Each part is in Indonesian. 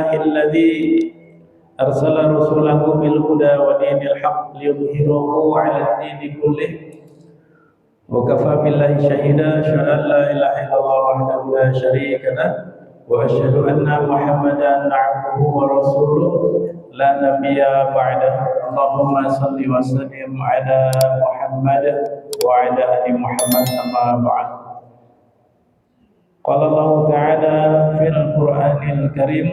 الذي أرسل رسوله بالهدى ودين الحق ليظهره على الدين كله وكفى بالله شهيدا أشهد أن لا إله إلا الله وحده لا شريك له وأشهد أن محمدا عبده ورسوله لا نبي بعده اللهم صل وسلم على محمد وعلى آل محمد أما بعد قال الله تعالى في القرآن الكريم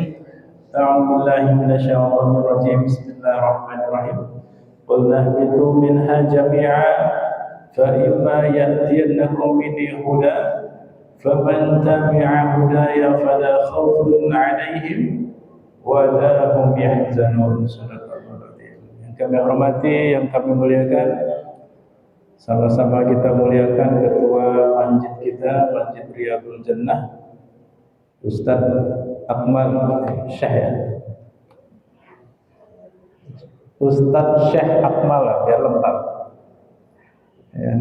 أعوذ بالله من الشيطان الرجيم بسم الله الرحمن الرحيم قل اهبطوا منها جميعا فإما يأتينكم مني هدى فمن تبع هداي فلا خوف عليهم ولا هم يحزنون. Yang kami hormati, yang kami muliakan, sama-sama kita muliakan ketua masjid kita, Masjid Riyadul Jannah, Ustaz Akmal Syekh. Ustaz Syekh Akmal biar lengkap. Ya.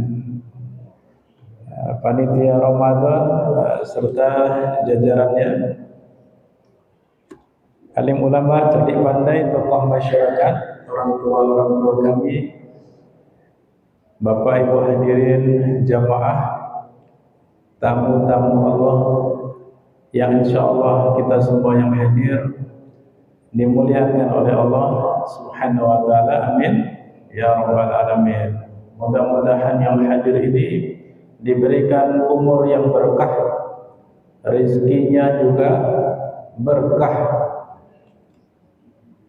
Panitia Ramadan serta jajarannya, alim ulama, cerdik pandai, tokoh masyarakat, orang tua kami, Bapak Ibu hadirin jamaah, tamu-tamu Allah yang insyaallah kita semua yang hadir dimuliakan oleh Allah Subhanahu wa taala. Amin ya rabbal alamin. Mudah-mudahan yang hadir ini diberikan umur yang berkah, rezekinya juga berkah.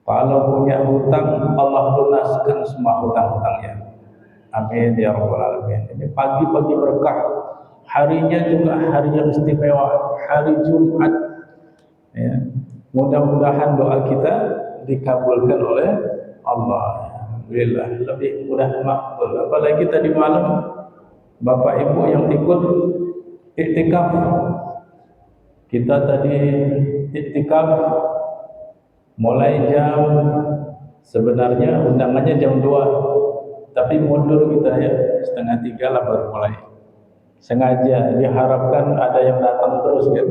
Kalau punya hutang, Allah lunaskan semua hutang-hutangnya. Amin ya rabbal alamin. Ini pagi-pagi berkah, harinya juga hari yang istimewa, hari Jumat. Ya. Mudah-mudahan doa kita dikabulkan oleh Allah. Alhamdulillah, lebih mudah makbul. Apalagi tadi malam Bapak Ibu yang ikut iktikaf. Kita tadi iktikaf mulai jam, sebenarnya undangannya jam 2, tapi mundur kita ya, 2:30 lah baru mulai. Sengaja diharapkan ada yang datang terus kan.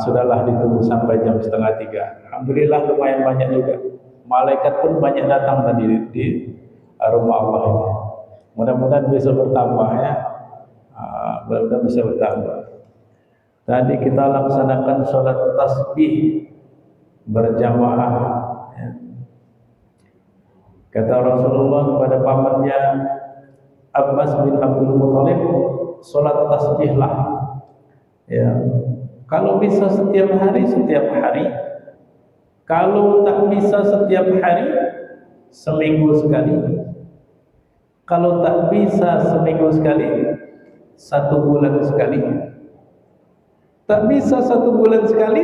Sudahlah ditunggu sampai jam 2:30. Alhamdulillah lumayan banyak juga. Malaikat pun banyak datang tadi di rumah Allah ini. Mudah-mudahan besok bertambah ya. Mudah-mudahan bisa bertambah. Tadi kita laksanakan sholat tasbih berjamaah. Ya. Kata Rasulullah kepada pamannya Abbas bin Abdul Muthalib, sholat tasbihlah. Ya. Kalau bisa setiap hari, setiap hari. Kalau tak bisa setiap hari, seminggu sekali. Kalau tak bisa seminggu sekali, 1 bulan sekali. Tak bisa 1 bulan sekali,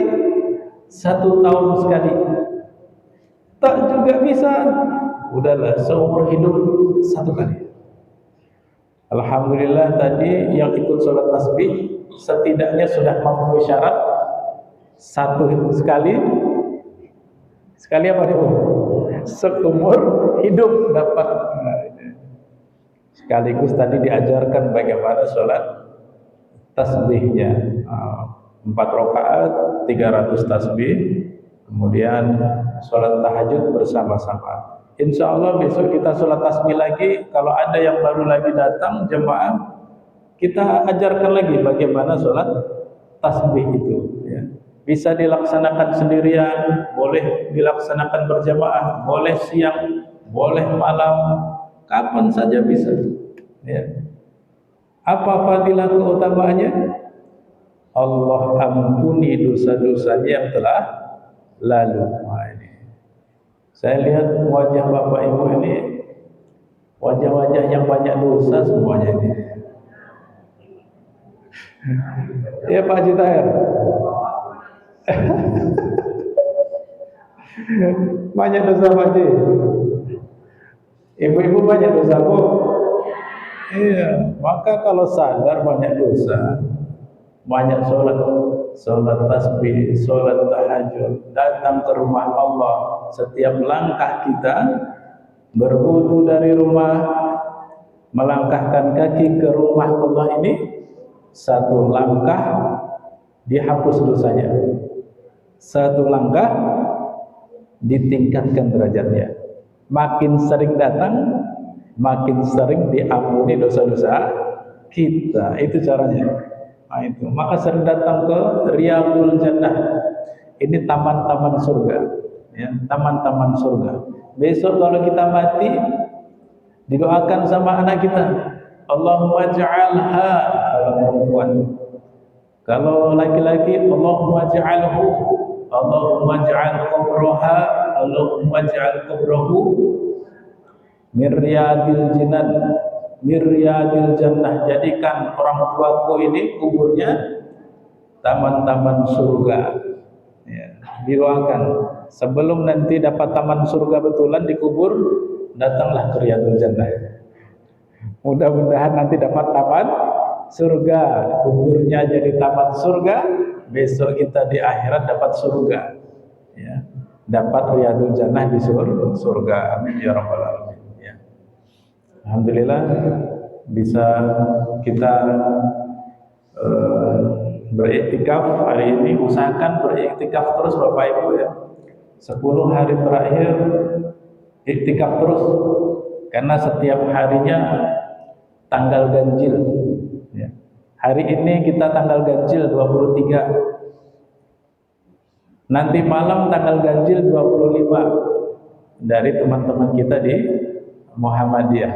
1 tahun sekali. Tak juga bisa, udahlah seumur hidup 1 kali. Alhamdulillah tadi yang ikut sholat tasbih setidaknya sudah memenuhi syarat 1 sekali. Sekali apa itu? Seumur hidup dapat. Sekaligus tadi diajarkan bagaimana sholat tasbihnya. 4 rakaat, 300 tasbih, kemudian sholat tahajud bersama-sama. Insya Allah besok kita sholat tasbih lagi. Kalau ada yang baru lagi datang jemaah, kita ajarkan lagi bagaimana sholat tasbih itu. Ya. Bisa dilaksanakan sendirian, boleh dilaksanakan berjamaah, boleh siang, boleh malam, kapan saja bisa. Ya. Apa fadilah keutamaannya? Allah ampuni dosa-dosanya yang telah lalu. Saya lihat wajah Bapak Ibu ini, wajah-wajah yang banyak dosa semuanya ini. Ya Pak Haji Tahir. Banyak dosa Pak Haji. Ibu-ibu banyak dosa Bu. Iya, maka kalau sadar banyak dosa, banyak sholat tasbih, sholat tahajud, datang ke rumah Allah. Setiap langkah kita berwudu dari rumah, melangkahkan kaki ke rumah Allah ini, 1 langkah dihapus dosanya. satu langkah ditingkatkan derajatnya. Makin sering datang, makin sering diampuni dosa-dosa kita. Itu caranya. Nah, itu. Maka sering datang ke Riyadul Jannah. Ini taman-taman surga, ya, taman-taman surga. Besok kalau kita mati, didoakan sama anak kita, Allahumma ja'alha, kalau perempuan. Kalau laki-laki, Allahumma ja'alhu, Allahumma ja'al qabraha, Allahumma ja'al qabrahu miryadil jinan, miryadil jannah. Jadikan orang tuaku ini kuburnya taman-taman surga. Ya, didoakan sebelum nanti dapat taman surga betulan dikubur, datanglah ke Riyadul Jannah. Mudah-mudahan nanti dapat taman surga, kuburnya jadi taman surga, besok kita di akhirat dapat surga, ya, dapat Riyadul Jannah di surga. Amin ya rabbal alamin. Ya. Alhamdulillah bisa kita beriktikaf hari ini. Usahakan beriktikaf terus Bapak Ibu ya. 10 hari terakhir iktikaf terus, karena setiap harinya tanggal ganjil ya. Hari ini kita tanggal ganjil 23, nanti malam tanggal ganjil 25 dari teman-teman kita di Muhammadiyah.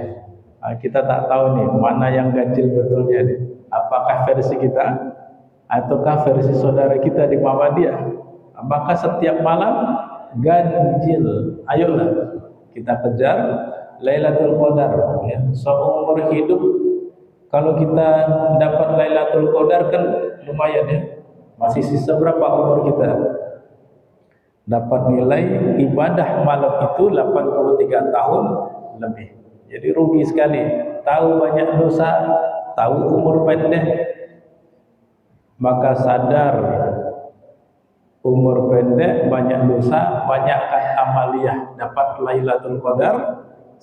Nah, kita tak tahu nih mana yang ganjil betulnya nih. Apakah versi kita ataukah versi saudara kita di Muhammadiyah? Apakah setiap malam ganjil? Ayolah kita kejar Lailatul Qadar ya. Seumur hidup kalau kita dapat Lailatul Qadar kan lumayan ya. Masih sisa berapa umur kita? Dapat nilai ibadah malam itu 83 tahun lebih. Jadi rugi sekali. Tahu banyak dosa, tahu umur pendek, maka sadar umur pendek, banyak dosa, banyakkan amaliyah, dapat Lailatul Qadar,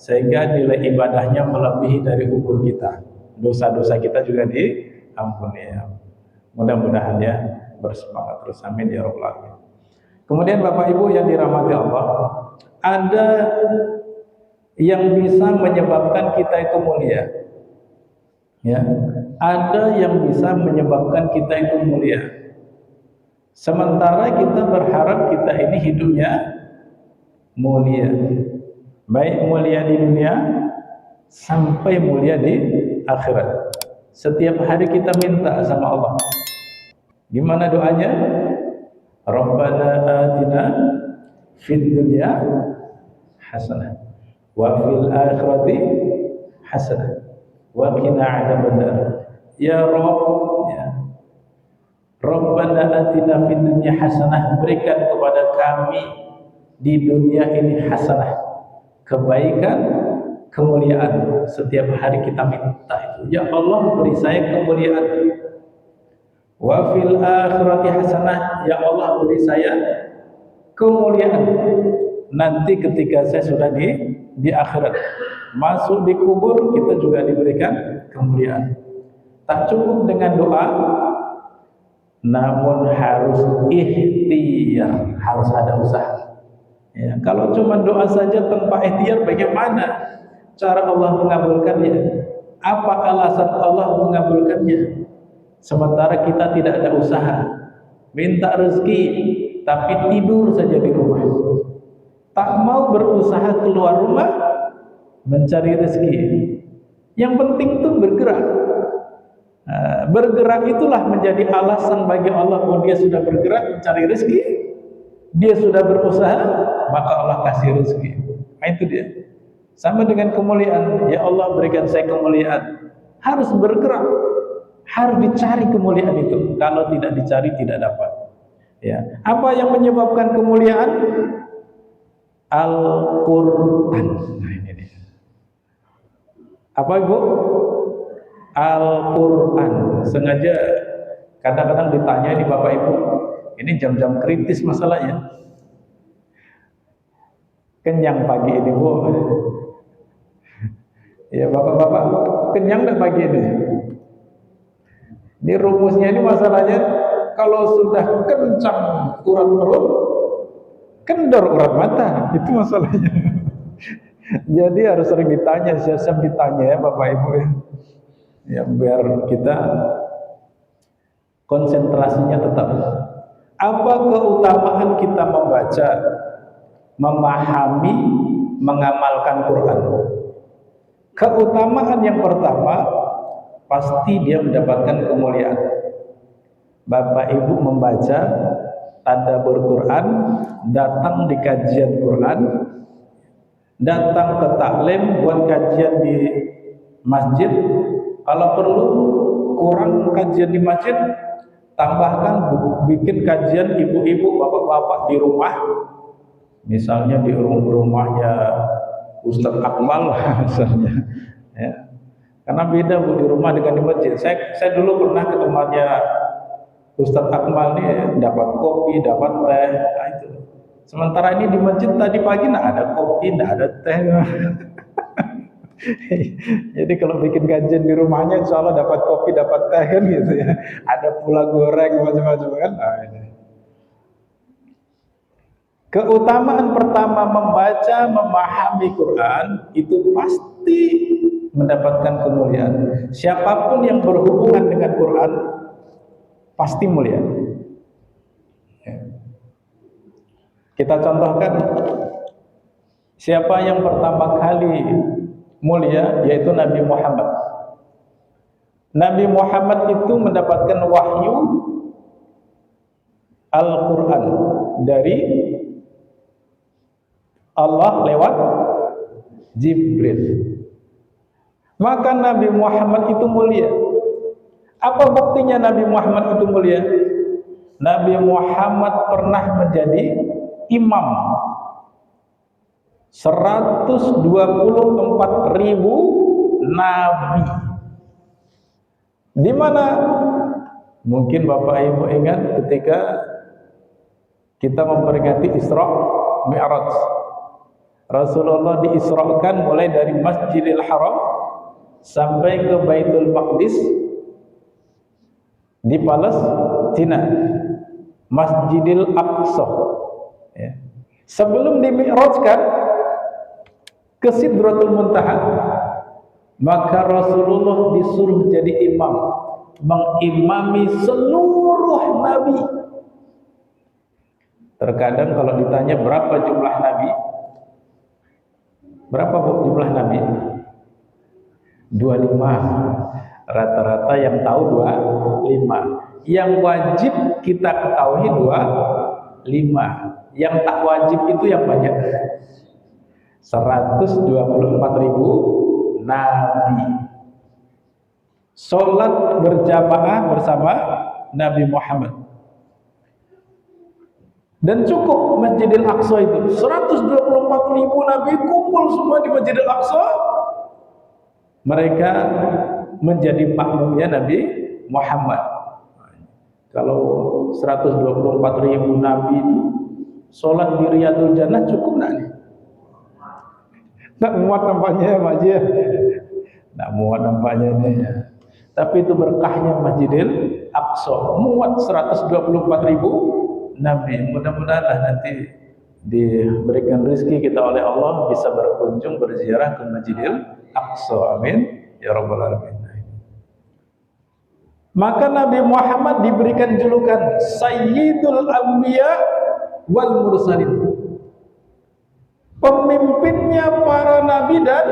sehingga nilai ibadahnya melebihi dari umur kita. Dosa-dosa kita juga diampuni ya. Mudah-mudahan ya, bersemangat terus. Amin ya rabbal alamin. Kemudian Bapak Ibu yang dirahmati Allah, ada yang bisa menyebabkan kita itu mulia. Ya, ada yang bisa menyebabkan kita itu mulia. Sementara kita berharap kita ini hidupnya mulia, baik mulia di dunia sampai mulia di akhirat. Setiap hari kita minta sama Allah. Gimana doanya? Rabbana atina fid dunya hasanah wa fil akhirati hasanah wa qina adzabannar. Ya Rabb, ya Rabbana atina fid dunya hasanah, berikan kepada kami di dunia ini hasanah, kebaikan, kemuliaan. Setiap hari kita minta itu, ya Allah beri saya kemuliaan. Wa fil akhirati hasanah, ya Allah beri saya kemuliaan. Nanti ketika saya sudah di akhirat, masuk di kubur, kita juga diberikan kemuliaan. Tak cukup dengan doa, namun harus ikhtiar, harus ada usaha. Ya, kalau cuma doa saja tanpa ikhtiar, bagaimana cara Allah mengabulkannya? Apa alasan Allah mengabulkannya? Sementara kita tidak ada usaha, minta rezeki tapi tidur saja di rumah, tak mau berusaha keluar rumah mencari rezeki. Yang penting itu bergerak. Bergerak itulah menjadi alasan bagi Allah. Oh, dia sudah bergerak mencari rezeki, dia sudah berusaha, maka Allah kasih rezeki. Nah, itu dia. Sama dengan kemuliaan, ya Allah berikan saya kemuliaan. Harus bergerak, harus dicari kemuliaan itu. Kalau tidak dicari, tidak dapat. Ya, apa yang menyebabkan kemuliaan? Al-Quran. Nah, ini dia. Apa Ibu? Al-Quran. Sengaja kadang-kadang ditanya di Bapak Ibu, ini jam-jam kritis masalahnya. Kenyang pagi ini Bu? Ya Bapak-bapak, kenyang enggak pagi ini? Ini rumusnya ini masalahnya kalau sudah kencang urat perut, kendor urat mata, itu masalahnya. Jadi harus sering ditanya, siap-siap ditanya ya Bapak Ibu ya. Ya biar kita konsentrasinya tetap. Apa keutamaan kita membaca, memahami, mengamalkan Quran? Keutamaan yang pertama, pasti dia mendapatkan kemuliaan. Bapak Ibu membaca, tadabbur Quran, datang di kajian Quran, datang ke taklim buat kajian di masjid. Kalau perlu kurang kajian di masjid, tambahkan bikin kajian ibu-ibu, bapak-bapak di rumah. Misalnya di rumahnya Ustadz Akmal misalnya. Ya. Karena beda Bu di rumah dengan di masjid. Saya dulu pernah ke tempatnya Ustadz Akmal nih, dapat kopi, dapat teh, nah itu. Sementara ini di masjid tadi pagi nggak ada kopi, nggak ada teh. Jadi kalau bikin kajian di rumahnya, insya Allah dapat kopi, dapat teh kan gitu ya. Ada pula goreng macam-macam kan. Nah, ini. Keutamaan pertama membaca, memahami Quran itu pasti mendapatkan kemuliaan. Siapapun yang berhubungan dengan Quran pasti mulia. Kita contohkan siapa yang pertama kali mulia, yaitu Nabi Muhammad. Nabi Muhammad itu mendapatkan wahyu Al-Quran dari Allah lewat Jibril. Maka Nabi Muhammad itu mulia. Apa buktinya Nabi Muhammad itu mulia? Nabi Muhammad pernah menjadi imam 124.000 nabi. Di mana? Mungkin Bapak Ibu ingat ketika kita memperingati Isra Mi'raj. Rasulullah diisrakan mulai dari Masjidil Haram sampai ke Baitul Maqdis di Palestina, Masjidil Aqsa. Ya. Sebelum dimi'rajkan ke Sidratul Muntaha, maka Rasulullah disuruh jadi imam, mengimami seluruh nabi. Terkadang kalau ditanya berapa jumlah nabi, berapa jumlah nabi? 25. Rata-rata yang tahu 25. Yang wajib kita ketahui 25. Yang tak wajib itu yang banyak. 124.000 nabi. Salat berjamaah bersama Nabi Muhammad. Dan cukup Masjidil Aqsa itu 124.000 nabi kumpul semua di Masjidil Aqsa. Mereka menjadi makmumnya Nabi Muhammad. Kalau 124.000 nabi itu sholat di Riyadul Jannah cukup enggak nih? Enggak muat nampaknya ya Pak Haji. Enggak muat nampaknya nih. Tapi itu berkahnya Masjidil Aqsa, muat 124.000 nabi. Mudah-mudahan nanti diberikan rezeki kita oleh Allah bisa berkunjung berziarah ke Masjidil Aqsa. Amin ya rabbal alamin. Maka Nabi Muhammad diberikan julukan Sayyidul Anbiya wal Mursalin, pemimpinnya para nabi dan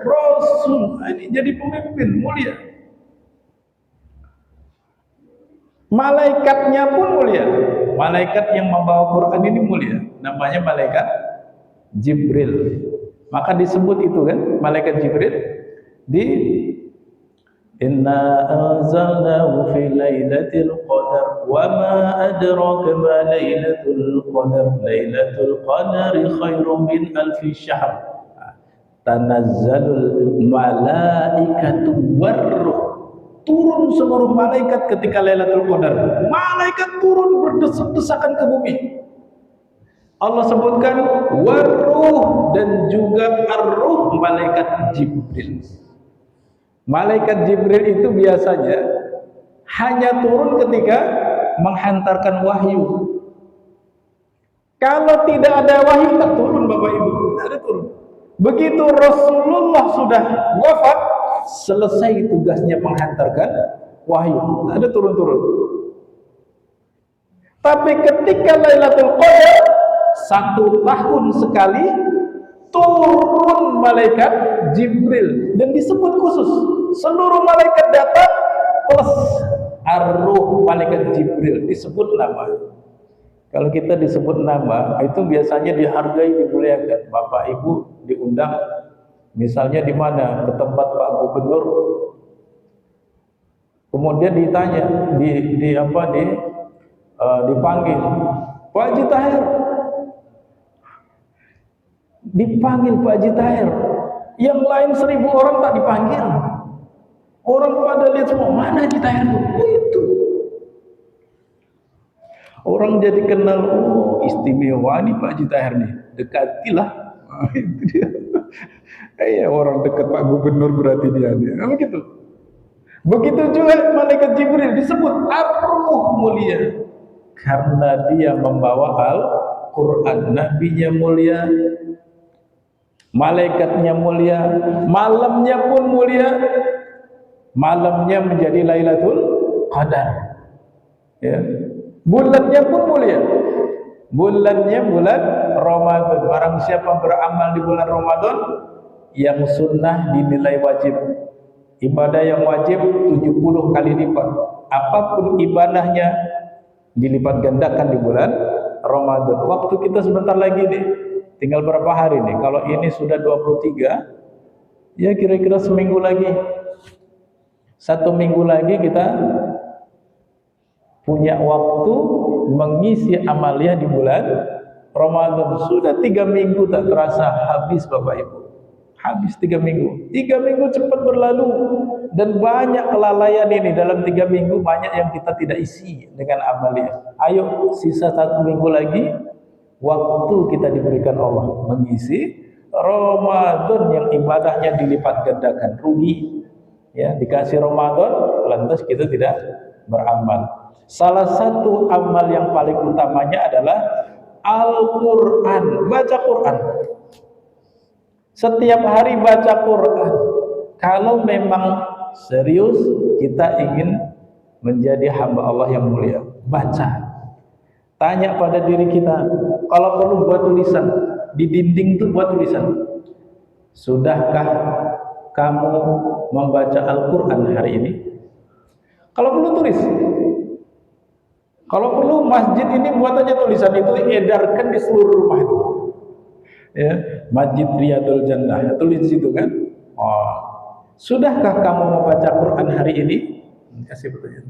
rasul. Ini jadi pemimpin mulia. Malaikatnya pun mulia. Malaikat yang membawa Quran ini mulia. Namanya malaikat Jibril. Maka disebut itu kan, malaikat Jibril di Inna anzalnahu fi lailatul qadar wa ma adraka ma lailatul qadar. Lailatul qadari khairum min alfi syahr. Tanazzalul malaikatu warruh. Turun seluruh malaikat ketika Lailatul Qadar. Malaikat turun berdesak-desakan ke bumi. Allah sebutkan waruh dan juga ar-ruh, malaikat Jibril. Malaikat Jibril itu biasanya hanya turun ketika menghantarkan wahyu. Kalau tidak ada wahyu, tak turun Bapak Ibu, tidak ada turun. Begitu Rasulullah sudah wafat, selesai tugasnya menghantarkan wahyu, tak ada turun-turun. Tapi ketika Lailatul Qadar, 1 tahun sekali turun malaikat Jibril, dan disebut khusus seluruh malaikat datang plus ar-ruh malaikat Jibril, disebut nama. Kalau kita disebut nama itu biasanya dihargai, dimuliakan. Bapak Ibu diundang misalnya di mana, ke tempat Pak Gubernur, kemudian ditanya dipanggil Pak Haji Tahir, dipanggil Pak Haji Tahir, yang lain 1000 orang tak dipanggil. Orang pada lihat semua, mana Haji Tahir? Oh itu. Orang jadi kenal, oh istimewa nih Pak Haji Tahir nih, dekatilah. Itu dia. Orang dekat Pak Gubernur berarti dia nih. Begitu. Begitu juga malaikat Jibril disebut ar-ruh mulia, karena dia membawa Al-Quran. Nabinya mulia, malaikatnya mulia, malamnya pun mulia. Malamnya menjadi Lailatul Qadar, ya. Bulannya pun mulia, bulannya bulan Ramadan. Barang siapa beramal di bulan Ramadan, yang sunnah dinilai wajib, ibadah yang wajib 70 kali lipat. Apapun ibadahnya dilipat gandakan di bulan Ramadan. Waktu kita sebentar lagi nih, tinggal berapa hari nih? Kalau ini sudah 23, ya kira-kira seminggu lagi, 1 minggu lagi kita punya waktu mengisi amaliyah di bulan Ramadan. Sudah 3 minggu tak terasa habis Bapak Ibu. Habis 3 minggu. 3 minggu cepat berlalu, dan banyak kelalaian ini dalam 3 minggu, banyak yang kita tidak isi dengan amaliyah. Ayo sisa 1 minggu lagi, waktu kita diberikan Allah mengisi Ramadan yang ibadahnya dilipat gandakan. Rugi, ya, dikasih Ramadan lantas kita tidak beramal. Salah satu amal yang paling utamanya adalah Al-Quran, baca Quran. Setiap hari baca Quran. Kalau memang serius kita ingin menjadi hamba Allah yang mulia, baca. Tanya pada diri kita, kalau perlu buat tulisan di dinding itu, buat tulisan. Sudahkah kamu membaca Al-Quran hari ini? Kalau perlu tulis. Kalau perlu masjid ini buat aja tulisan itu, edarkan di seluruh rumah itu. Ya, Masjid Riyadul Jannah, tulis situ kan. Oh, sudahkah kamu membaca Quran hari ini? Kasih pertanyaan.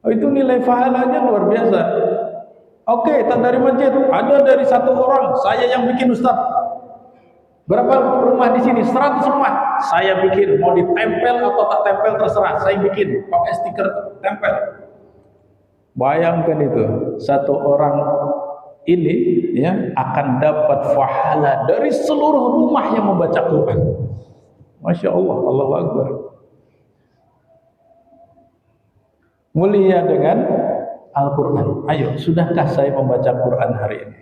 Oh, itu nilai pahalanya luar biasa. Oke, tak dari masjid, ada dari 1 orang, saya yang bikin Ustaz. Berapa rumah di sini? 100 rumah. Saya bikin, mau ditempel atau tak tempel terserah, saya bikin, pakai stiker tempel. Bayangkan itu, 1 orang ini ya akan dapat pahala dari seluruh rumah yang membaca Quran. Masya Allah, Allahu Akbar. Mulia dengan Al-Quran. Ayo, sudahkah saya membaca Quran hari ini?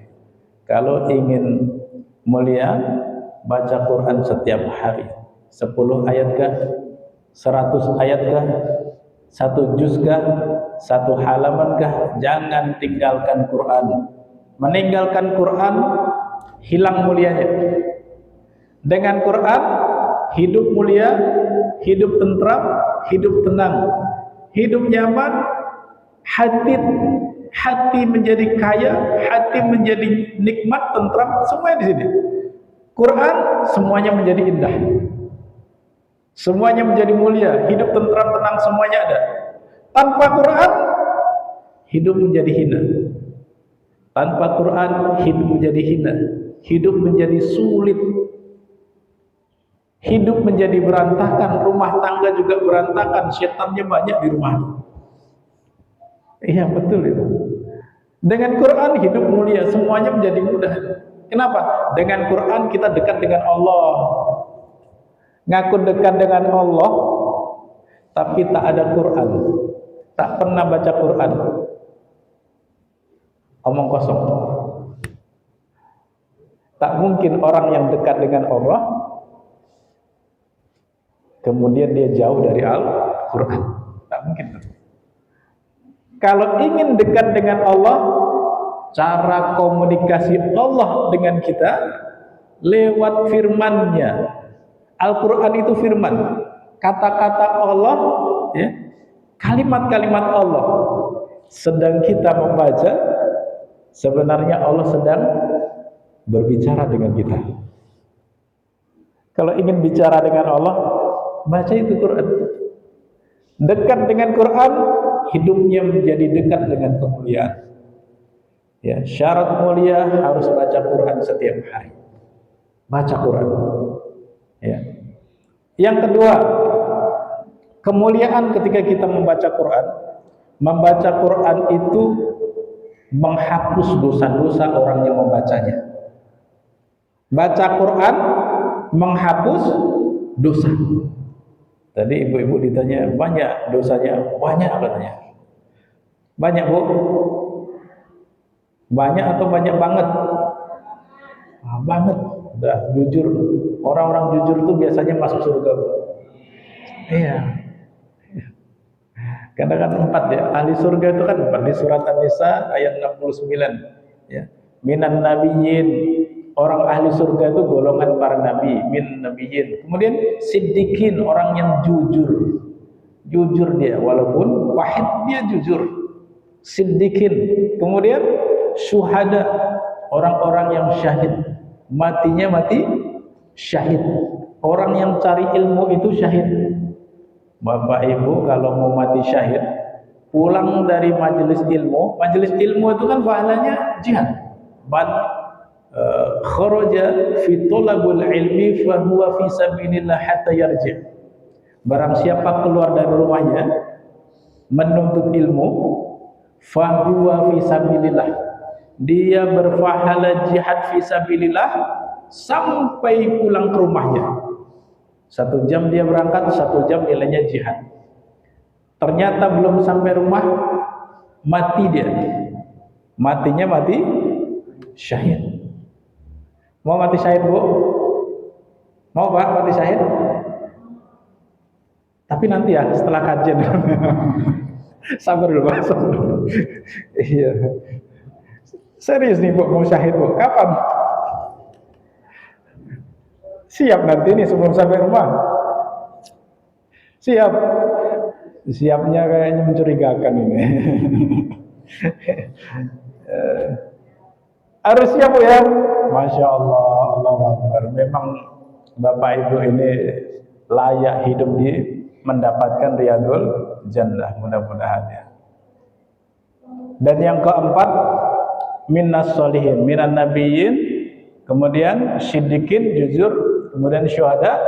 Kalau ingin mulia, baca Quran setiap hari. 10 ayat kah? 100 ayat kah? 1 juz kah? 1 halaman kah? Jangan tinggalkan Quran. Meninggalkan Quran, hilang mulianya. Dengan Quran, hidup mulia, hidup tentram, hidup tenang, hidup nyaman, hati menjadi kaya, hati menjadi nikmat, tentram, semuanya di sini. Quran, semuanya menjadi indah, semuanya menjadi mulia, hidup tentram, tenang, semuanya ada. Tanpa Quran, hidup menjadi hina. Tanpa Quran, hidup menjadi hina, hidup menjadi sulit, hidup menjadi berantakan, rumah tangga juga berantakan, setannya banyak di rumah itu. Iya, betul itu. Dengan Quran hidup mulia, semuanya menjadi mudah. Kenapa? Dengan Quran kita dekat dengan Allah. Ngaku dekat dengan Allah, tapi tak ada Quran, tak pernah baca Quran. omong kosong. Tak mungkin orang yang dekat dengan Allah kemudian dia jauh dari Al-Quran. Tak mungkin. Kalau ingin dekat dengan Allah, cara komunikasi Allah dengan kita lewat firman-Nya. Al-Quran itu firman, kata-kata Allah, ya, kalimat-kalimat Allah. Sedang kita membaca, sebenarnya Allah sedang berbicara dengan kita. Kalau ingin bicara dengan Allah, baca itu Quran. Dekat dengan Quran, hidupnya menjadi dekat dengan kemuliaan. Ya, syarat mulia harus baca Quran setiap hari. Baca Quran. Ya. Yang kedua, kemuliaan ketika kita membaca Quran. Membaca Quran itu menghapus dosa-dosa orang yang membacanya. Baca Quran menghapus dosa. Tadi ibu-ibu ditanya, banyak dosanya? Banyak katanya. Banyak, Bu? Banyak atau banyak banget? Banget. Udah jujur. Orang-orang jujur itu biasanya masuk surga, Bu. Iya. Karena kan 4 ya. Ahli surga itu kan 4 di surat An-Nisa ayat 69. Ya. Minan nabiyyin. Orang ahli surga itu golongan para nabi, min nabiyyin. Kemudian siddiqin, orang yang jujur. Jujur dia, walaupun wahid dia jujur. Siddiqin. Kemudian syuhada, orang-orang yang syahid. Matinya mati syahid. Orang yang cari ilmu itu syahid. Bapak Ibu kalau mau mati syahid, pulang dari majelis ilmu itu kan pahalanya jihad. Kharaja fi talabul ilmi fa huwa fi sabilillah hatta yarji'. Barang siapa keluar dari rumahnya menuntut ilmu, fa huwa fi sabilillah, dia berpahala jihad fi sabilillah sampai pulang ke rumahnya. 1 jam dia berangkat, 1 jam nilainya jihad. Ternyata belum sampai rumah mati dia. Matinya mati syahid. Mau mati syahid, Bu? Mau Pak mati syahid? Tapi nanti ya setelah kajian. Sabar dulu Pak. Iya. Serius nih Bu, mau syahid Bu? Kapan? Siap nanti nih sebelum sampai rumah. Siap. Siapnya kayaknya mencurigakan ini. Harus siap Bu ya. Masya Allah, Allahu Akbar. Memang Bapak Ibu ini layak hidup di mendapatkan riyadul jannah, mudah-mudahan ya. Dan yang keempat, minas solihin, minan nabiyyin, kemudian siddiqin, jujur, kemudian syuhada,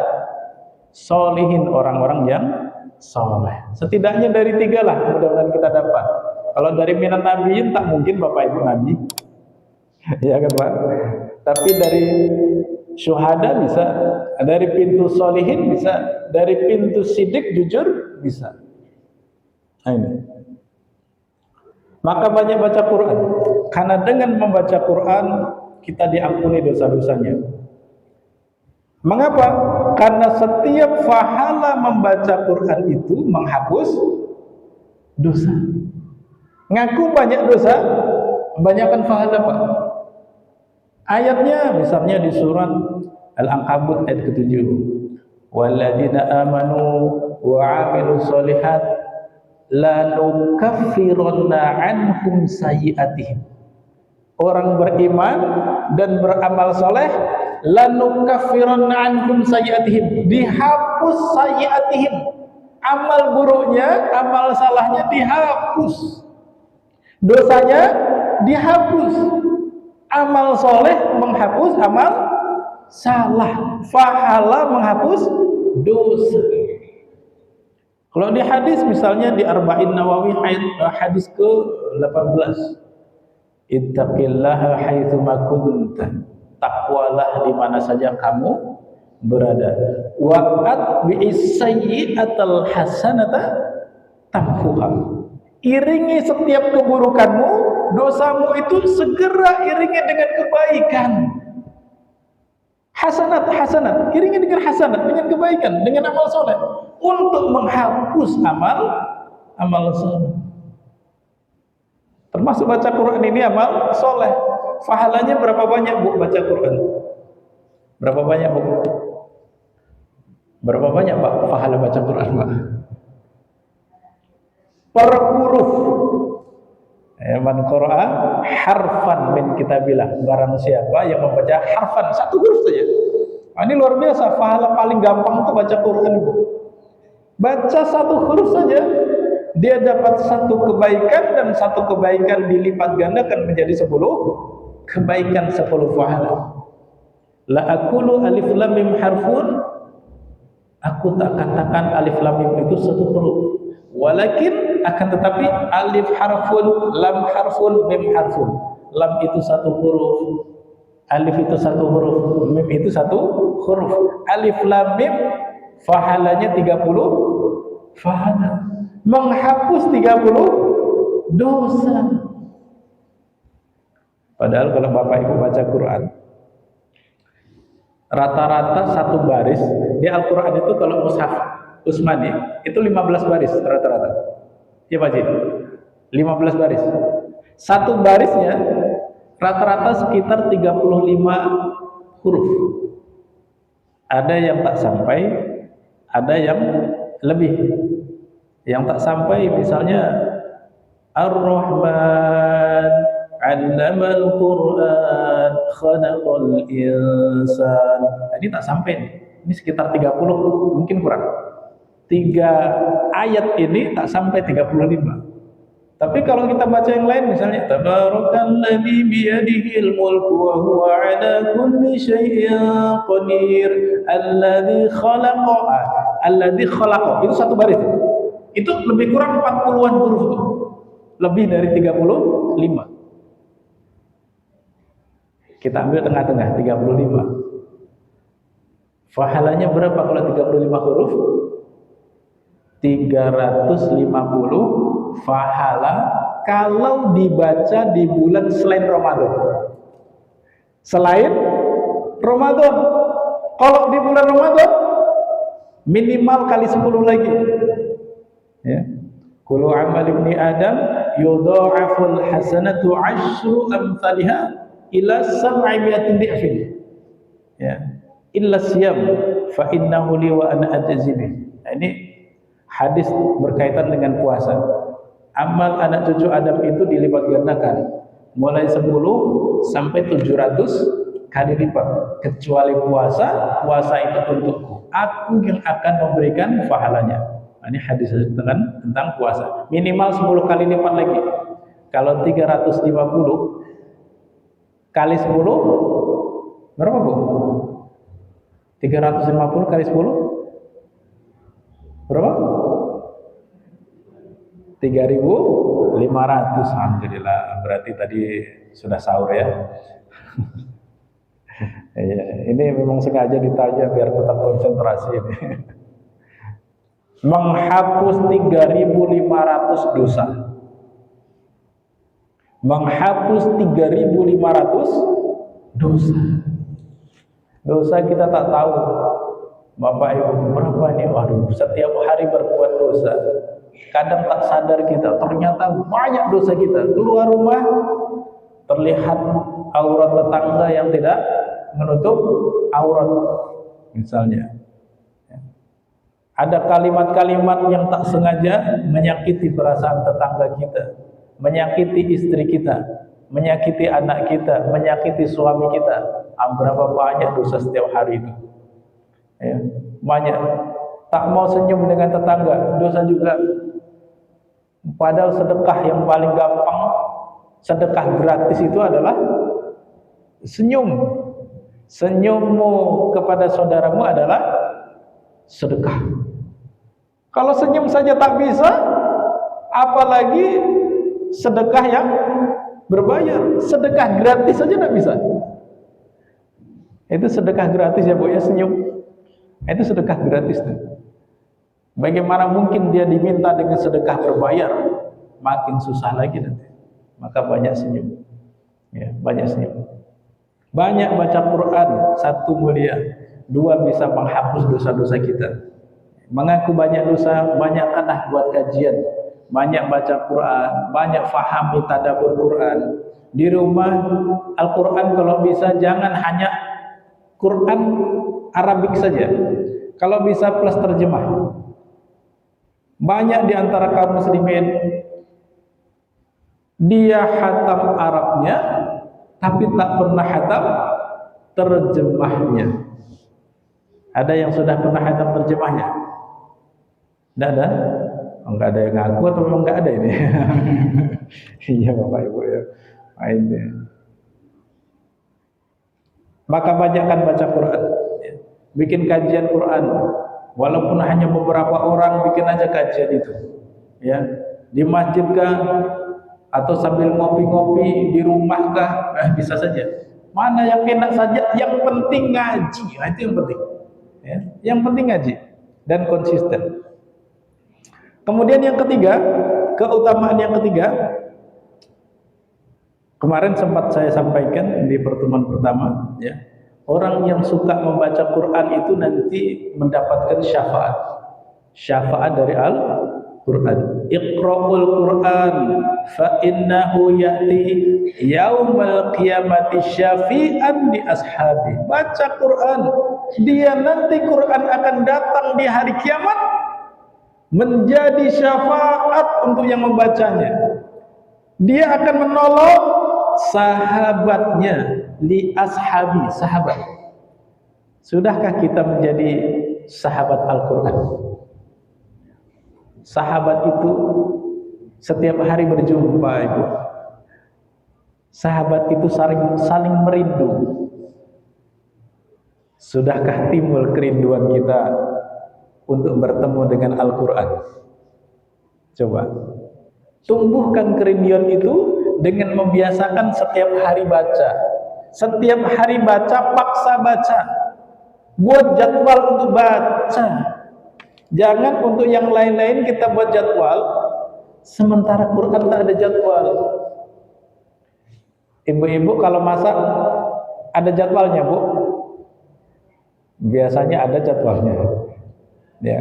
solihin, orang-orang yang soleh. Setidaknya dari 3 lah, mudah-mudahan kita dapat. Kalau dari minan nabiyyin tak mungkin Bapak Ibu nabi. Ya kan Pak? Tapi dari syuhada bisa, dari pintu solihin bisa, dari pintu sidik jujur bisa. Nah, ini. Maka banyak baca Quran, karena dengan membaca Quran kita diampuni dosa-dosanya. Mengapa? Karena setiap pahala membaca Quran itu menghapus dosa. Ngaku banyak dosa, banyakkan pahala Pak. Ayatnya misalnya di surat Al-Ankabut ayat ke-7. Walladzina amanu wa 'amilus sholihat la nukaffiranna 'anhum sayyi'atihim. Orang beriman dan beramal saleh, la nukaffiranna 'anhum sayyi'atihim, dihapus sayyi'atihim. Amal buruknya, amal salahnya dihapus. Dosanya dihapus. Amal soleh menghapus amal salah, pahala menghapus dosa. Kalau di hadis misalnya di Arba'in Nawawi hadis ke-18, ittaqillaha haitsu ma kunta, takwalah di mana saja kamu berada. Wa atbi'is sayyi'atal hasanata tamhuha, iringi setiap keburukanmu dosamu itu segera iringi dengan kebaikan. Hasanat, iringi dengan hasanat, dengan kebaikan, dengan amal soleh, untuk menghapus amal soleh. Termasuk baca Quran ini amal soleh. Pahalanya berapa banyak, Bu, baca Quran? Berapa banyak, Bu? Berapa banyak, Pak, pahala baca Quran, Pak? Per huruf. Man qara'a harfan min kitabillah, barang siapa yang membaca harfan, satu huruf saja. Nah, ini luar biasa, pahala paling gampang itu baca Quran, Ibu. Baca satu huruf saja, dia dapat satu kebaikan, dan satu kebaikan dilipat gandakan menjadi 10 kebaikan, 10 pahala. La aqulu alif lam mim harfun, aku tak katakan alif lam mim itu satu huruf. Walakin, akan tetapi, alif harfun, lam harfun, mim harfun. Lam itu satu huruf, alif itu satu huruf, mim itu satu huruf. Alif lam mim pahalanya 30 pahala, menghapus 30 dosa. Padahal kalau Bapak Ibu baca Quran, rata-rata satu baris di Al-Quran itu, kalau mushaf Utsmani itu 15 baris rata-rata. Ya Pak Ji, 15 baris. Satu barisnya rata-rata sekitar 35 huruf. Ada yang tak sampai, ada yang lebih. Yang tak sampai misalnya Ar-Rahman 'allamal Qur'an khalaqal insan. Ini tak sampai. Ini sekitar 30, mungkin kurang. 3 ayat ini tak sampai 35. Tapi kalau kita baca yang lain, misalnya Tabarakalladzi biyadihil mulku wa huwa 'ala kulli syai'in qadir, alladzi khalaqa, itu satu baris. Itu lebih kurang 40-an huruf tuh. Lebih dari 35. Kita ambil tengah-tengah, 35. Pahalanya berapa kalau 35 huruf? 350 pahala kalau dibaca di bulan selain Ramadan. Selain Ramadan. Kalau di bulan Ramadan minimal kali 10 lagi. Ya. Kullu amal ibni Adam yudha'aful hasanatu 'asyru amsalha ila 700 dhi'fin. Ya. Illa siyam fa innahu li wa ana ajzi bih. Ini hadis berkaitan dengan puasa. Amal anak cucu Adam itu dilipat gandakan mulai 10 sampai 700 kali lipat, kecuali puasa. Puasa itu untukku, aku yang akan memberikan pahalanya. Ini hadis tentang puasa. Minimal 10 kali lipat lagi. Kalau 350 kali 10 berapa, Bu? 350 kali 10 berapa? 3.500. Alhamdulillah, berarti tadi sudah sahur ya. Ini memang sengaja ditanya biar tetap konsentrasi ini. Menghapus 3.500 dosa. Menghapus 3.500 dosa. Dosa kita tak tahu, Bapak Ibu, berapa nih? Waduh, setiap hari berbuat dosa. Kadang tak sadar kita, ternyata banyak dosa kita. Keluar rumah, terlihat aurat tetangga yang tidak menutup aurat, misalnya. Ada kalimat-kalimat yang tak sengaja menyakiti perasaan tetangga kita, menyakiti istri kita, menyakiti anak kita, menyakiti suami kita. Berapa banyak dosa setiap hari itu. Ya, banyak. Tak mau senyum dengan tetangga, dosa juga. Padahal sedekah yang paling gampang, sedekah gratis itu adalah senyum. Senyummu kepada saudaramu adalah sedekah. Kalau senyum saja tak bisa, apalagi sedekah yang berbayar. Sedekah gratis saja tak bisa. Itu sedekah gratis ya Bu ya, senyum. Itu sedekah gratis tuh. Bagaimana mungkin dia diminta dengan sedekah berbayar? Makin susah lagi nanti. maka banyak senyum. Ya, banyak senyum. Banyak baca Quran, satu mulia, dua bisa menghapus dosa-dosa kita. Mengaku banyak dosa, banyakkanlah buat kajian, banyak baca Quran, banyak fahami tadabbur Quran. Di rumah Al-Quran kalau bisa jangan hanya Quran Arabik saja. Kalau bisa plus terjemah. Banyak di antara kaum muslimin dia hatam Arabnya tapi tak pernah hatam terjemahnya. Ada yang sudah pernah hatam terjemahnya? Tidak ada? Oh, enggak ada yang ngaku atau memang enggak ada ini? Iya Bapak Ibu ya. Ini. Maka banyakkan baca Quran. Bikin kajian Quran. Walaupun hanya beberapa orang, bikin aja kajian itu. Ya, di masjid kah atau sambil ngopi-ngopi di rumah kah, bisa saja. Mana yang enak saja, yang penting ngaji. Nah, itu yang penting. Ya, yang penting ngaji dan konsisten. Kemudian yang ketiga, keutamaan yang ketiga, kemarin sempat saya sampaikan di pertemuan pertama, ya, orang yang suka membaca Quran itu nanti mendapatkan syafaat dari Al-Quran. Iqra'ul Quran fa innahu ya'ti yaumal qiyamati syafi'an li ashabi. Baca Quran, dia nanti Quran akan datang di hari kiamat menjadi syafaat untuk yang membacanya. Dia akan menolong sahabatnya, li ashabi, sahabat. Sudahkah kita menjadi sahabat Al-Quran? Sahabat itu setiap hari berjumpa, Ibu. Sahabat itu saling merindu. Sudahkah timbul kerinduan kita untuk bertemu dengan Al-Quran? Coba tumbuhkan kerinduan itu dengan membiasakan setiap hari baca. Setiap hari baca, paksa baca. Buat jadwal untuk baca. Jangan untuk yang lain-lain kita buat jadwal, sementara Quran tak ada jadwal. Ibu-ibu kalau masak ada jadwalnya, Bu? Biasanya ada jadwalnya. Ya,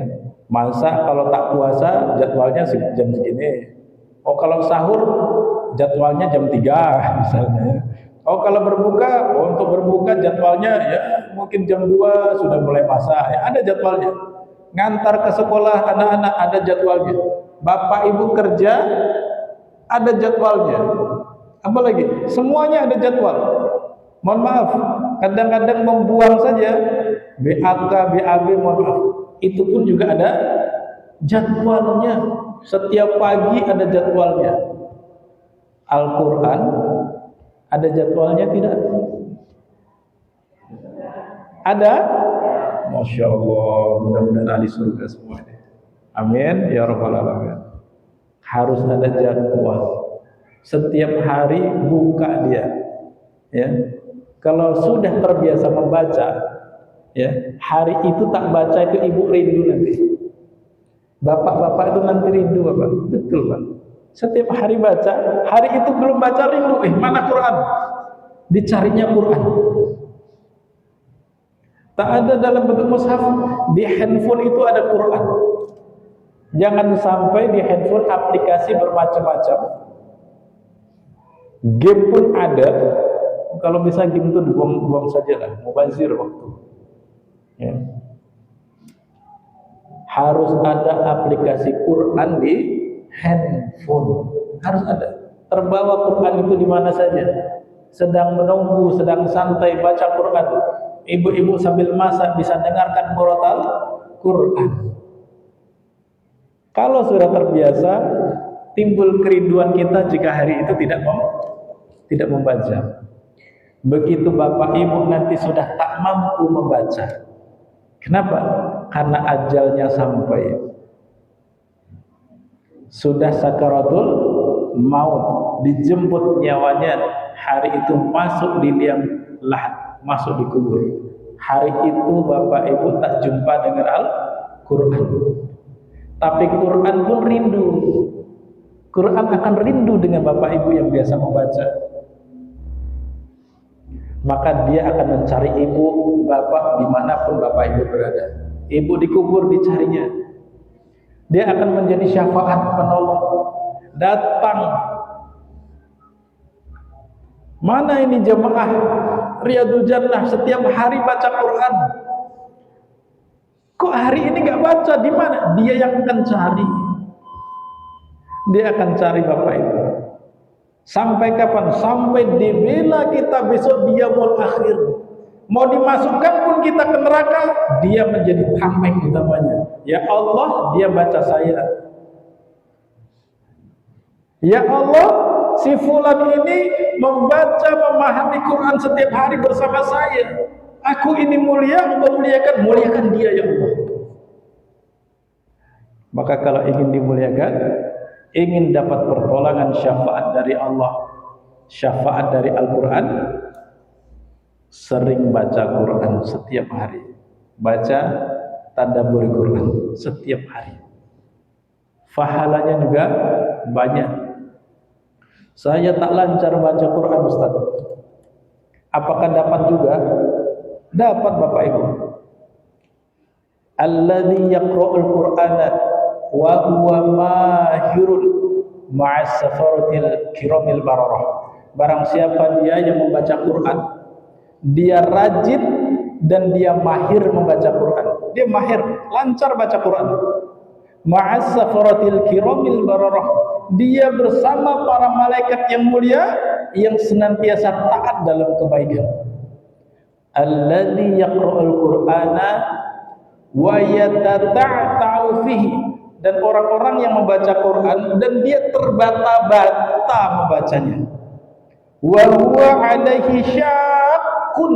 masak kalau tak puasa jadwalnya jam segini. Oh, kalau sahur jadwalnya jam 3 misalnya. Oh, kalau berbuka, untuk berbuka jadwalnya ya mungkin jam 2 sudah mulai masak. Ya, ada jadwalnya. Ngantar ke sekolah anak-anak ada jadwalnya. Bapak Ibu kerja ada jadwalnya. Apalagi semuanya ada jadwal. Mohon maaf, kadang-kadang membuang saja BAK, BAB, mohon maaf. Itu pun juga ada jadwalnya. Setiap pagi ada jadwalnya. Al-Quran ada jadwalnya tidak? Ada? Masya Allah, mudah-mudahan ahli surga semuanya. Amin ya rabbal alamin. Harus ada jadwal. Setiap hari buka dia. Ya. Kalau sudah terbiasa membaca, ya, hari itu tak baca itu ibu rindu nanti. Bapak-bapak itu nanti rindu, Bapak. Betul, Pak. Setiap hari baca, hari itu belum baca rindu. Mana Quran? Dicarinya Quran. Tak ada dalam bentuk mushaf. Di handphone itu ada Quran. Jangan sampai di handphone aplikasi bermacam-macam. Game pun ada. Kalau bisa game itu dibuang-buang saja lah. Mubazir waktu. Ya. Harus ada aplikasi Quran di handphone. Harus ada. Terbawa Quran itu di mana saja. Sedang menunggu, sedang santai baca Quran. Ibu-ibu sambil masak bisa dengarkan murotal Quran. Kalau sudah terbiasa, timbul kerinduan kita jika hari itu tidak membaca. Begitu Bapak Ibu nanti sudah tak mampu membaca. Kenapa? Karena ajalnya sampai. Sudah sakaratul maut, dijemput nyawanya, hari itu masuk di liang lahat, masuk di kubur. Hari itu Bapak Ibu tak jumpa dengan Al-Quran. Tapi Quran pun rindu. Quran akan rindu dengan bapak ibu yang biasa membaca. Maka dia akan mencari ibu bapak dimanapun bapak ibu berada. Ibu dikubur dicarinya. Dia akan menjadi syafaat penolong. Datang. Mana ini jemaah Riyadul Jannah setiap hari baca Quran? Kok hari ini gak baca? Di mana? Dia yang akan cari. Dia akan cari bapak ibu. Sampai kapan? Sampai dibela kita besok dia yaumul akhir. Mau dimasukkan pun kita ke neraka, dia menjadi tameng utamanya. Ya Allah, dia baca saya. Ya Allah, si fulan ini membaca, memahami Quran setiap hari bersama saya. Aku ini mulia, engkau muliakan dia ya Allah. Maka kalau ingin dimuliakan, ingin dapat pertolongan syafaat dari Allah, syafaat dari Al-Quran, sering baca Quran setiap hari. Baca tadabbur Quran setiap hari. Pahalanya juga banyak. Saya tak lancar baca Quran, Ustaz. Apakah dapat juga? Dapat Bapak Ibu. Alladzi yaqra'ul Qur'ana wa huwa mahirun ma'as safaratil kiramil bararah. Barang siapa dia yang membaca Quran, dia rajin dan dia mahir membaca Quran. Dia mahir, lancar baca Quran. Ma'as safaratil kiramil bararah. Dia bersama para malaikat yang mulia yang senantiasa taat dalam kebaikan. Alladzi yaqra'ul Qur'ana wa yatata'u fihi. Dan orang-orang yang membaca Quran dan dia terbata-bata membacanya. Wa huwa 'alaihi syaqqun.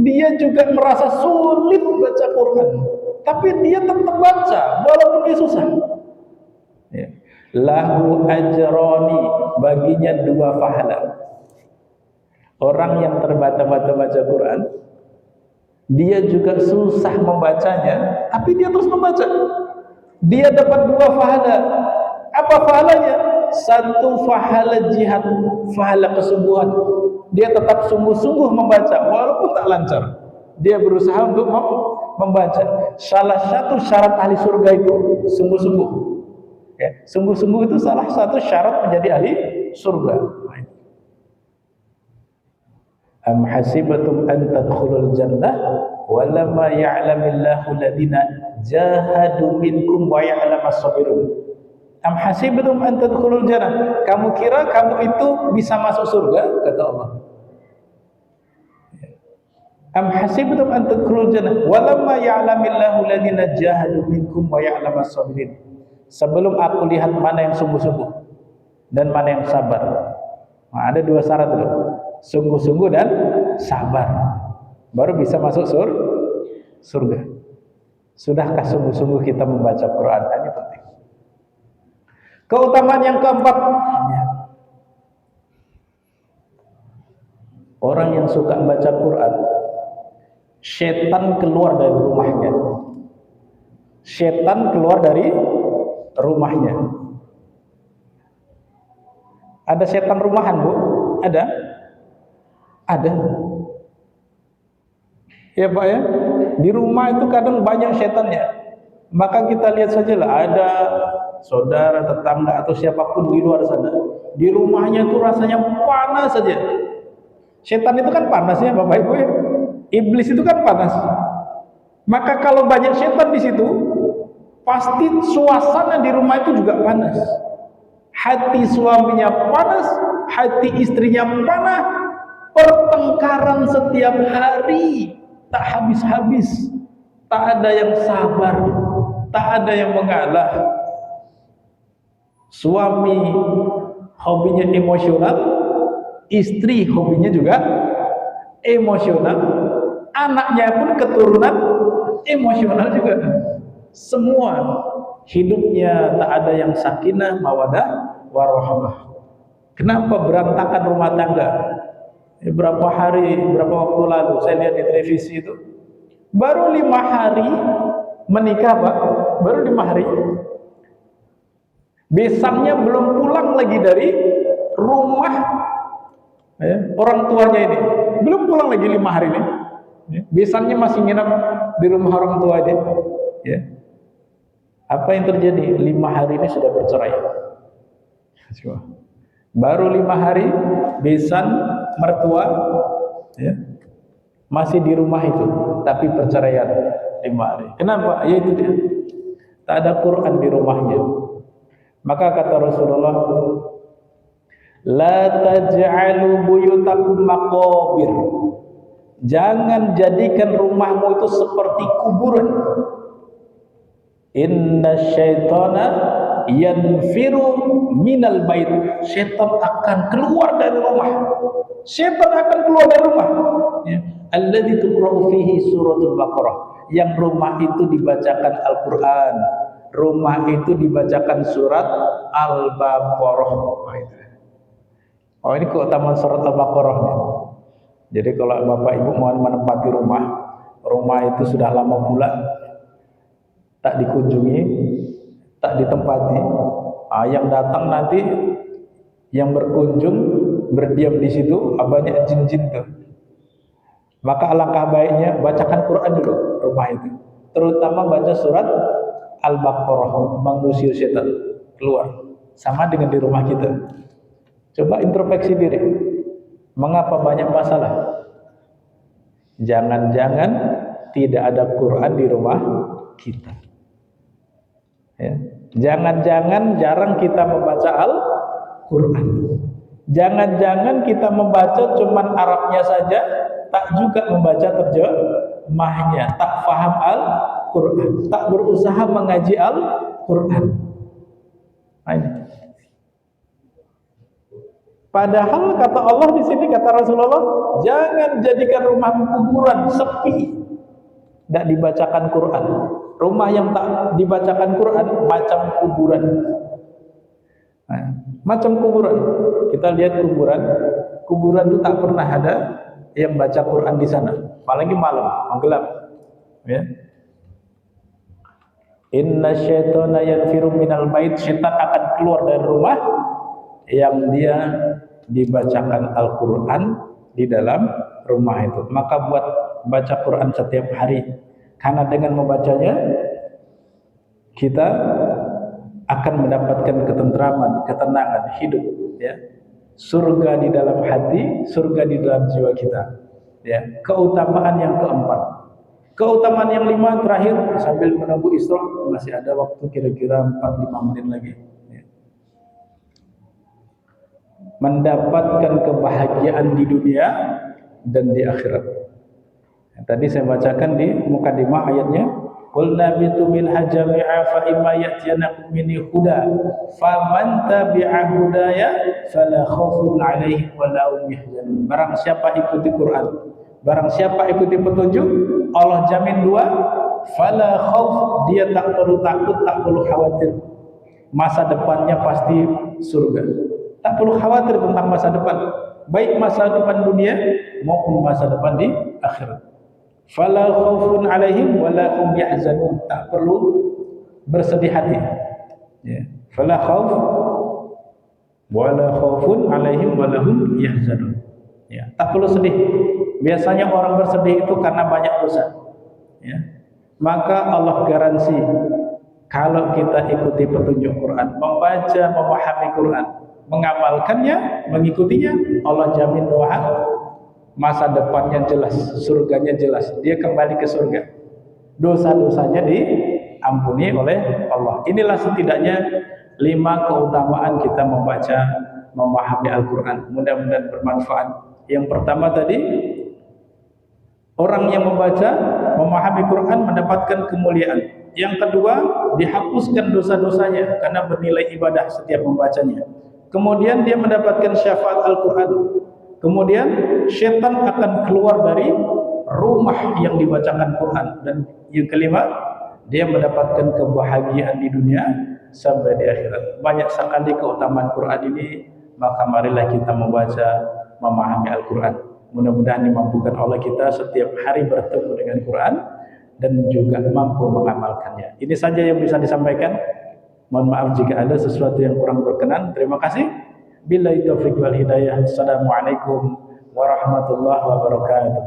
Dia juga merasa sulit baca Quran, tapi dia tetap baca walaupun dia susah. Ya. Lahu ajrani, baginya 2 pahala. Orang yang terbata-bata baca Quran, dia juga susah membacanya, tapi dia terus membaca. Dia dapat 2 pahala. Apa pahalanya? 1 pahala jihad, pahala kesungguhan. Dia tetap sungguh-sungguh membaca walaupun tak lancar. Dia berusaha untuk membaca. Salah satu syarat ahli surga itu sungguh-sungguh. Ya, sungguh-sungguh itu salah satu syarat menjadi ahli surga. Am hasibatum an tadkhulul jannah walamma ya'lamillahu alladziina jahadu minkum wa ya'lamas sabirun. Am hasibatum an tadkhulul jannah. Kamu kira kamu itu bisa masuk surga? Kata Allah. Am hasibatum an tadkhulul jannah walamma ya'lamillahu alladziina jahadu minkum wa ya'lamas sabirin. Sebelum aku lihat mana yang sungguh-sungguh dan mana yang sabar. Nah, ada 2 syarat dulu. Sungguh-sungguh dan sabar. Baru bisa masuk surga. Sudahkah sungguh-sungguh kita membaca Quran? Ini penting. Keutamaan yang keempat, orang yang suka baca Quran, setan keluar dari rumahnya. Setan keluar dari rumahnya. Ada setan rumahan, Bu? Ada? Ada. Ya Pak ya, di rumah itu kadang banyak setannya. Maka kita lihat sajalah, ada saudara, tetangga atau siapapun di luar sana, di rumahnya itu rasanya panas saja. Setan itu kan panas ya Bapak Ibu ya. Iblis itu kan panas. Maka kalau banyak setan di situ, pasti suasana di rumah itu juga panas. Hati suaminya panas, hati istrinya panas. Pertengkaran setiap hari tak habis-habis, tak ada yang sabar, tak ada yang mengalah. Suami hobinya emosional, istri hobinya juga emosional, anaknya pun keturunan emosional juga. Semua hidupnya tak ada yang sakinah, mawadah, warahmah. Kenapa berantakan rumah tangga? Berapa waktu lalu saya lihat di televisi itu, baru 5 hari menikah Pak, baru 5 hari Besannya belum pulang lagi dari rumah orang tuanya ini, belum pulang lagi 5 hari ini. Besannya masih nginap di rumah orang tua dia. Ya. Apa yang terjadi? 5 hari ini sudah bercerai. Baru 5 hari besan mertua ya, masih di rumah itu, tapi perceraian 5 hari. Kenapa? Ya itu dia. Tak ada Quran di rumahnya. Maka kata Rasulullah, la taj'alu buyutakum maqabir. Jangan jadikan rumahmu itu seperti kuburan. Inna syaitana yanfiru minal bait. Syaitan akan keluar dari rumah. Syaitan akan keluar dari rumah. Ya. Alladzi tuqra'u fihi suratul Baqarah. Yang rumah itu dibacakan Al-Qur'an. Rumah itu dibacakan surat Al-Baqarah. Oh, ini keutamaan surat Al-Baqarah. Jadi kalau Bapak Ibu mau menempati rumah itu sudah lama pula tak dikunjungi, tak ditempati. Yang datang nanti, yang berkunjung berdiam di situ, banyak jin-jin tuh. Maka alangkah baiknya bacakan Quran dulu rumah itu. Terutama baca surat Al-Baqarah, mengusir setan keluar. Sama dengan di rumah kita. Coba introspeksi diri. Mengapa banyak masalah? Jangan-jangan tidak ada Quran di rumah kita. Ya. Jangan-jangan jarang kita membaca Al-Quran. Jangan-jangan kita membaca cuman Arabnya saja, tak juga membaca terjemahnya, tak faham Al-Quran, tak berusaha mengaji Al-Quran. Padahal kata Allah di sini, kata Rasulullah, jangan jadikan rumah kuburan, sepi, tidak dibacakan Quran. Rumah yang tak dibacakan Quran macam kuburan. Macam kuburan. Kita lihat kuburan itu tak pernah ada yang baca Quran di sana, apalagi malam, gelap. Ya. Inna syaitana yanfiru minal bait. Syaitan akan keluar dari rumah yang dia dibacakan Al-Quran di dalam rumah itu. Maka buat baca Quran setiap hari, karena dengan membacanya kita akan mendapatkan ketentraman, ketenangan hidup, ya. Surga di dalam hati, surga di dalam jiwa kita, ya. Keutamaan yang keempat, keutamaan yang 5 terakhir, sambil menunggu Isra, masih ada waktu kira-kira 4-5 menit lagi, ya. Mendapatkan kebahagiaan di dunia dan di akhirat. Tadi saya bacakan di mukadimah ayatnya, qul nabitu minha jami'a fa imma ya'tiyanakum minni huda faman tabi'a hudaya fala khaufun 'alaihim wa la hum yahzanun. Barang siapa ikuti Quran, barang siapa ikuti petunjuk, Allah jamin 2, fala khauf, dia tak perlu takut, tak perlu khawatir. Masa depannya pasti surga. Tak perlu khawatir tentang masa depan, baik masa depan dunia maupun masa depan di akhirat. Fala khaufun 'alaihim wa la hum yahzanun. Tak perlu bersedih hati. Ya. Fala khauf wa la khaufun 'alaihim wa la hum yahzanun. Ya, tak perlu sedih. Biasanya orang bersedih itu karena banyak dosa. Ya. Maka Allah garansi kalau kita ikuti petunjuk Quran, membaca, memahami Quran, mengamalkannya, mengikutinya, Allah jamin doa masa depannya jelas, surganya jelas, dia kembali ke surga, dosa-dosanya diampuni oleh Allah. Inilah setidaknya 5 keutamaan kita membaca, memahami Al-Quran. Mudah-mudahan bermanfaat. Yang pertama tadi, orang yang membaca, memahami Quran mendapatkan kemuliaan. Yang kedua, dihapuskan dosa-dosanya karena bernilai ibadah setiap membacanya. Kemudian dia mendapatkan syafaat Al-Quran. Kemudian syaitan akan keluar dari rumah yang dibacakan Quran. Dan yang kelima, dia mendapatkan kebahagiaan di dunia sampai di akhirat. Banyak sekali keutamaan Quran ini, maka marilah kita membaca, memahami Al-Quran. Mudah-mudahan dimampukan Allah kita setiap hari bertemu dengan Quran dan juga mampu mengamalkannya. Ini saja yang bisa disampaikan. Mohon maaf jika ada sesuatu yang kurang berkenan. Terima kasih. Billahi taufiq wal hidayah. Assalamualaikum warahmatullahi wabarakatuh.